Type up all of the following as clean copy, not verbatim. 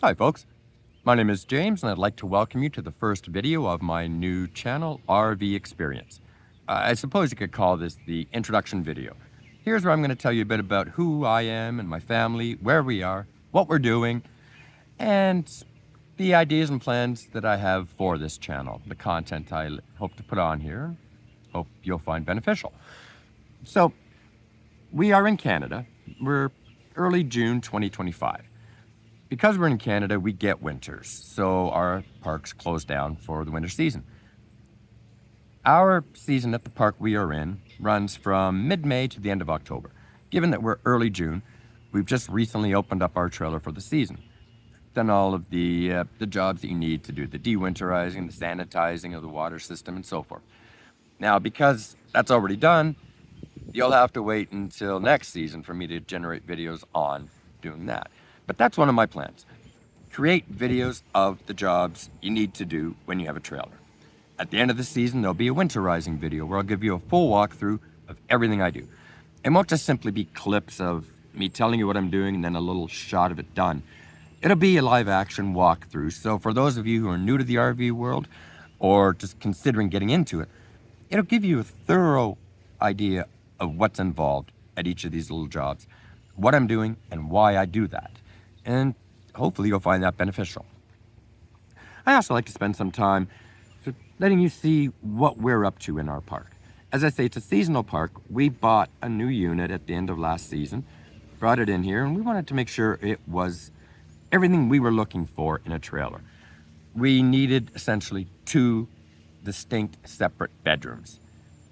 Hi folks, my name is James and I'd like to welcome you to the first video of my new channel, RV Experience. I suppose you could call this the introduction video. Here's where I'm going to tell you a bit about who I am and my family, where we are, what we're doing, and the ideas and plans that I have for this channel, the content I hope to put on here, hope you'll find beneficial. So, we are in Canada. We're early June 2025. Because we're in Canada, we get winters, so our parks close down for the winter season. Our season at the park we are in runs from mid-May to the end of October. Given that we're early June, we've just recently opened up our trailer for the season. Done all of the jobs that you need to do, the dewinterizing, the sanitizing of the water system, and so forth. Now, because that's already done, you'll have to wait until next season for me to generate videos on doing that. But that's one of my plans. Create videos of the jobs you need to do when you have a trailer. At the end of the season, there'll be a winterizing video where I'll give you a full walkthrough of everything I do. It won't just simply be clips of me telling you what I'm doing and then a little shot of it done. It'll be a live action walkthrough. So for those of you who are new to the RV world or just considering getting into it, it'll give you a thorough idea of what's involved at each of these little jobs, what I'm doing and why I do that. And hopefully you'll find that beneficial. I also like to spend some time letting you see what we're up to in our park. As I say, it's a seasonal park. We bought a new unit at the end of last season, brought it in here, and we wanted to make sure it was everything we were looking for in a trailer. We needed essentially two distinct separate bedrooms.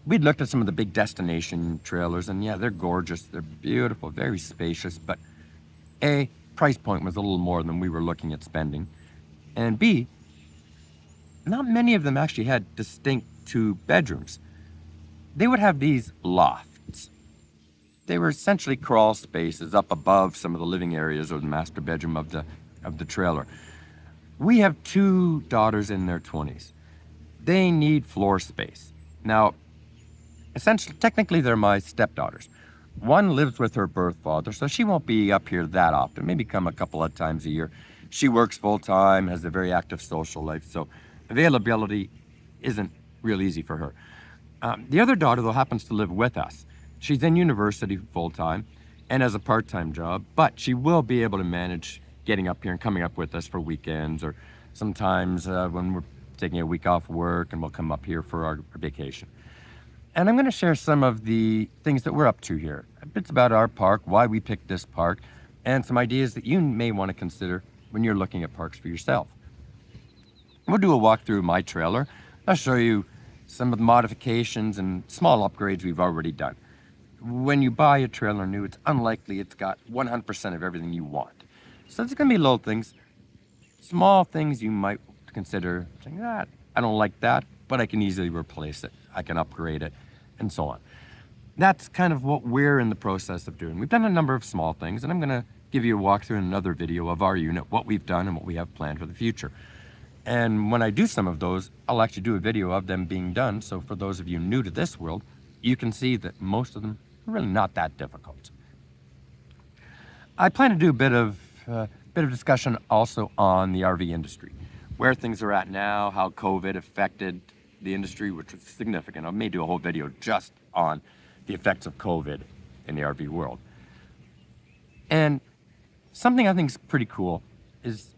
We'd looked at some of the big destination trailers, and yeah, they're gorgeous, they're beautiful, very spacious, but A, price point was a little more than we were looking at spending, and B, not many of them actually had distinct two bedrooms. They would have these lofts. They were essentially crawl spaces up above some of the living areas or the master bedroom of the trailer. We have two daughters in their 20s. They need floor space. Now, essentially, technically, they're my stepdaughters. One lives with her birth father, so she won't be up here that often, maybe come a couple of times a year. She works full-time, has a very active social life, so availability isn't real easy for her. The other daughter, though, happens to live with us. She's in university full-time and has a part-time job, but she will be able to manage getting up here and coming up with us for weekends or sometimes when we're taking a week off work and we'll come up here for our vacation. And I'm going to share some of the things that we're up to here. Bits about our park, why we picked this park, and some ideas that you may want to consider when you're looking at parks for yourself. We'll do a walkthrough of my trailer. I'll show you some of the modifications and small upgrades we've already done. When you buy a trailer new, it's unlikely it's got 100% of everything you want. So there's going to be little things, small things you might consider saying, I don't like that, but I can easily replace it. I can upgrade it, and so on. That's kind of what we're in the process of doing. We've done a number of small things, and I'm going to give you a walkthrough in another video of our unit, what we've done and what we have planned for the future. And when I do some of those, I'll actually do a video of them being done, so for those of you new to this world, you can see that most of them are really not that difficult. I plan to do a bit of discussion also on the RV industry, where things are at now, how COVID affected the industry, which was significant. I may do a whole video just on the effects of COVID in the RV world. And something I think is pretty cool is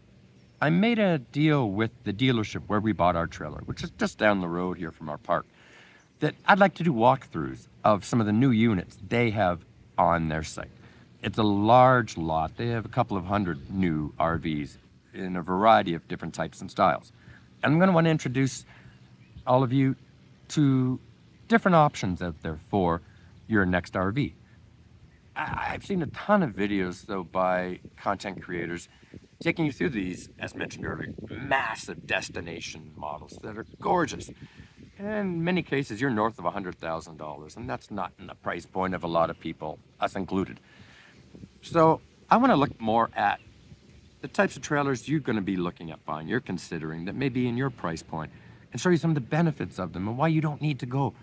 I made a deal with the dealership where we bought our trailer, which is just down the road here from our park, that I'd like to do walkthroughs of some of the new units they have on their site. It's a large lot. They have a couple of hundred new RVs in a variety of different types and styles. And I'm going to want to introduce all of you to different options out there for your next RV. I've seen a ton of videos, though, by content creators taking you through these, as mentioned earlier, massive destination models that are gorgeous. And in many cases, you're north of $100,000, and that's not in the price point of a lot of people, us included. So I want to look more at the types of trailers you're going to be looking at buying, you're considering that may be in your price point, and show you some of the benefits of them and why you don't need to go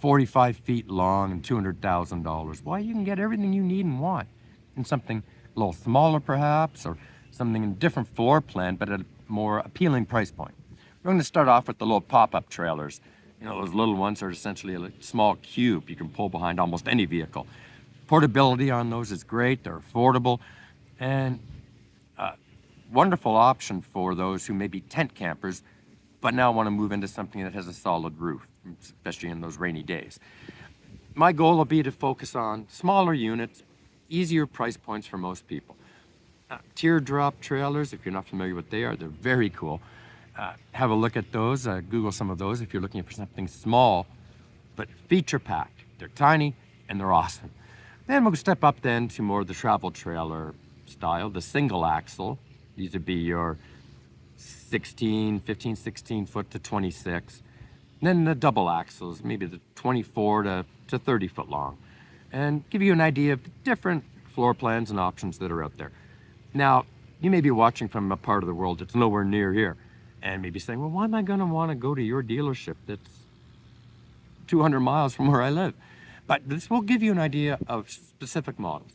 45 feet long and $200,000. Why you can get everything you need and want in something a little smaller perhaps, or something in a different floor plan, but at a more appealing price point. We're going to start off with the little pop-up trailers. You know, those little ones are essentially a small cube you can pull behind almost any vehicle. Portability on those is great. They're affordable and a wonderful option for those who may be tent campers, but now want to move into something that has a solid roof, especially in those rainy days. My goal will be to focus on smaller units, easier price points for most people. Teardrop trailers, if you're not familiar with what they are, they're very cool. Have a look at those, Google some of those if you're looking for something small, but feature-packed. They're tiny and they're awesome. Then we'll step up then to more of the travel trailer style, the single axle. These would be your 15, 16 foot to 26. And then the double axles, maybe the 24 to 30 foot long, and give you an idea of the different floor plans and options that are out there. Now, you may be watching from a part of the world that's nowhere near here, and maybe saying, well, why am I going to want to go to your dealership that's 200 miles from where I live? But this will give you an idea of specific models.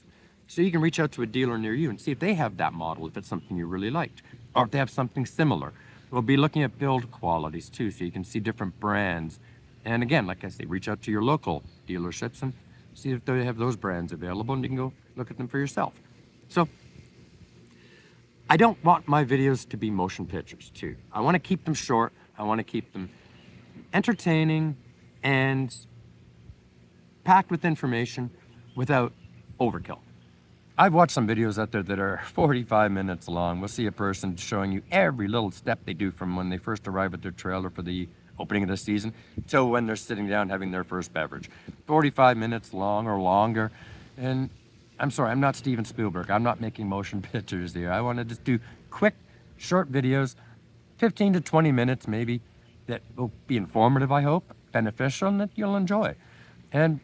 So you can reach out to a dealer near you and see if they have that model, if it's something you really liked, or if they have something similar. We'll be looking at build qualities too, so you can see different brands. And again, like I say, reach out to your local dealerships and see if they have those brands available, and you can go look at them for yourself. So I don't want my videos to be motion pictures too. I want to keep them short. I want to keep them entertaining and packed with information without overkill. I've watched some videos out there that are 45 minutes long. We'll see a person showing you every little step they do from when they first arrive at their trailer for the opening of the season till when they're sitting down having their first beverage. 45 minutes long or longer. And I'm sorry, I'm not Steven Spielberg. I'm not making motion pictures here. I want to just do quick, short videos, 15 to 20 minutes maybe, that will be informative, I hope, beneficial, and that you'll enjoy. And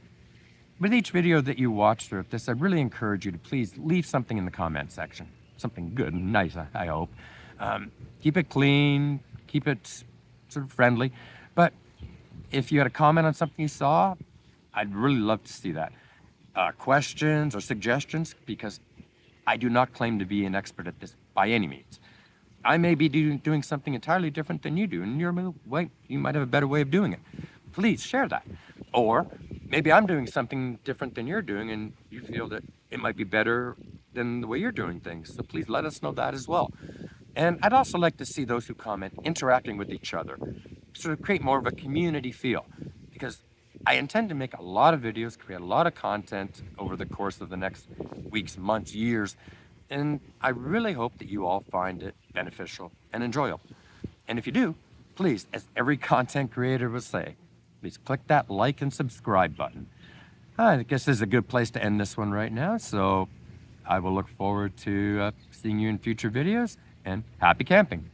with each video that you watch through this, I really encourage you to please leave something in the comment section. Something good and nice, I hope. Keep it clean, keep it sort of friendly. But if you had a comment on something you saw, I'd really love to see that. Questions or suggestions, because I do not claim to be an expert at this by any means. I may be doing something entirely different than you do, and you might have a better way of doing it. Please share that. Or maybe I'm doing something different than you're doing, and you feel that it might be better than the way you're doing things. So please let us know that as well. And I'd also like to see those who comment interacting with each other, sort of create more of a community feel, because I intend to make a lot of videos, create a lot of content over the course of the next weeks, months, years, and I really hope that you all find it beneficial and enjoyable. And if you do, please, as every content creator will say, please click that like and subscribe button. I guess this is a good place to end this one right now, so I will look forward to seeing you in future videos, and happy camping.